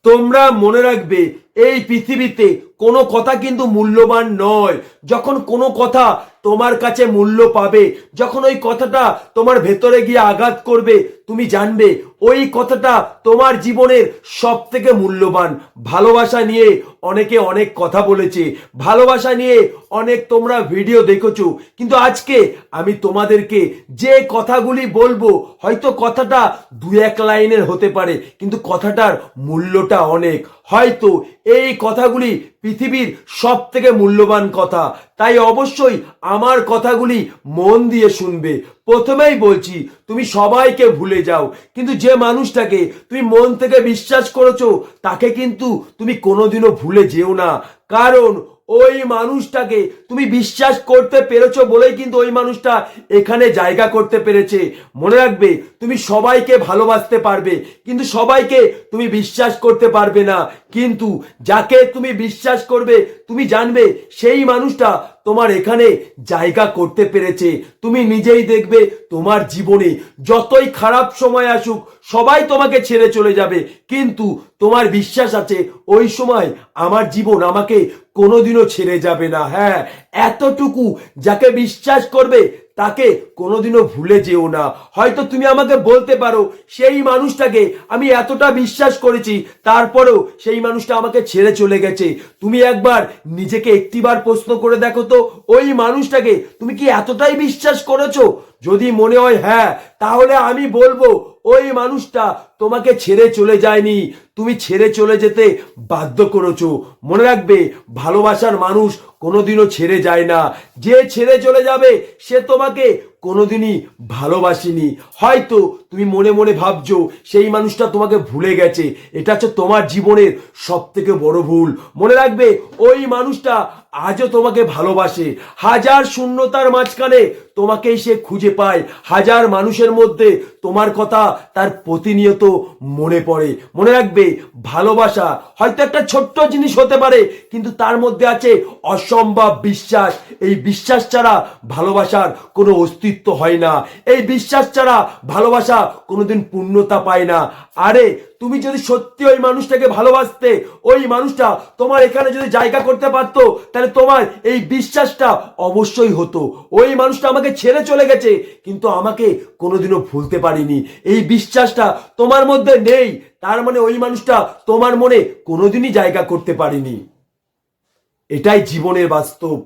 তোমরা মনে রাখবে এই পৃথিবীতে কোনো কথা কিন্তু মূল্যবান নয়। যখন কোনো কথা তোমার কাছে মূল্য পাবে, যখন ওই কথাটা তোমার ভেতরে গিয়ে আঘাত করবে, তুমি জানবে ওই কথাটা তোমার জীবনের সব থেকে মূল্যবান। ভালোবাসা নিয়ে অনেকে অনেক কথা বলেছে, ভালোবাসা নিয়ে অনেক তোমরা ভিডিও দেখেছো, কিন্তু আজকে আমি তোমাদেরকে যে কথাগুলি বলবো, হয়তো কথাটা দু এক লাইনের হতে পারে, কিন্তু কথাটার মূল্যটা অনেক। হয়তো এই কথাগুলি পৃথিবীর সব থেকে মূল্যবান কথা, তাই অবশ্যই আমার কথাগুলি মন দিয়ে শুনবে। প্রথমেই বলছি, তুমি সবাইকে ভুলে যাও, কিন্তু যে মানুষটাকে তুমি মন থেকে বিশ্বাস করেছো তাকে কিন্তু তুমি কোনোদিনও ভুলে যেও না। কারণ ওই মানুষটাকে তুমি বিশ্বাস করতে পেরেছো বলেই কিন্তু ওই মানুষটা এখানে জায়গা করতে পেরেছে। মনে রাখবে, তুমি সবাইকে ভালোবাসতে পারবে, কিন্তু সবাইকে তুমি বিশ্বাস করতে পারবে না। কিন্তু যাকে তুমি বিশ্বাস করবে, তুমি জানবে সেই মানুষটা তোমার এখানে জায়গা করতে পেরেছে। তুমি নিজেই দেখবে তোমার জীবনে যতই খারাপ সময় আসুক, সবাই তোমাকে ছেড়ে চলে যাবে, কিন্তু তোমার বিশ্বাস আছে ওই সময় আমার জীবন আমাকে কোনোদিনও ছেড়ে যাবে না। হ্যাঁ, এতটুকু যাকে বিশ্বাস করবে তাকে কোনোদিনও ভুলে যেও না। হয়তো তুমি আমাকে বলতে পারো, সেই মানুষটাকে আমি এতটা বিশ্বাস করেছি, তারপরেও সেই মানুষটা আমাকে ছেড়ে চলে গেছে। তুমি একবার নিজেকে একটিবার প্রশ্ন করে দেখো তো, ওই মানুষটাকে তুমি কি এতটাই বিশ্বাস করেছো? যদি মনে হয় হ্যাঁ, তাহলে আমি বলবো ওই মানুষটা তোমাকে ছেড়ে চলে যায়নি, তুমি ছেড়ে চলে যেতে বাধ্য করেছো। মনে রাখবে, ভালোবাসার মানুষ কোনোদিনও ছেড়ে যায় না। যে ছেড়ে চলে যাবে সে তোমাকে কোনোদিনই ভালোবাসেনি। হয়তো তুমি মনে মনে ভাবছো সেই মানুষটা তোমাকে ভুলে গেছে, এটা হচ্ছে তোমার জীবনের সব থেকে বড় ভুল। মনে রাখবে, ওই মানুষটা আজও তোমাকে ভালোবাসে। হাজার শূন্যতার মাঝখানে তোমাকেই সে খুঁজে পায়, হাজার মানুষের মধ্যে তোমার কথা তার প্রতিনিয়ত মনে পড়ে। মনে রাখবে, ভালোবাসা হয়তো একটা ছোট্ট জিনিস হতে পারে, কিন্তু তার মধ্যে আছে অসম্ভব বিশ্বাস। এই বিশ্বাস ছাড়া ভালোবাসার কোনো অস্তিত্ব হয় না, এই বিশ্বাস ছাড়া ভালোবাসা কোনোদিন পূর্ণতা পায় না। আরে তুমি যদি সত্যি ওই মানুষটাকে ভালোবাসতে, ওই মানুষটা তোমার এখানে যদি জায়গা করতে পারতো, তাহলে তোমার এই বিশ্বাসটা অবশ্যই হতো। ওই মানুষটা আমাকে ছেড়ে চলে গেছে, কিন্তু আমাকে কোনোদিনও ভুলতে পারিনি, এই বিশ্বাসটা তোমার মধ্যে নেই, তার মানে ওই মানুষটা তোমার মনে কোনোদিনই জায়গা করতে পারেনি। এটাই জীবনের বাস্তব।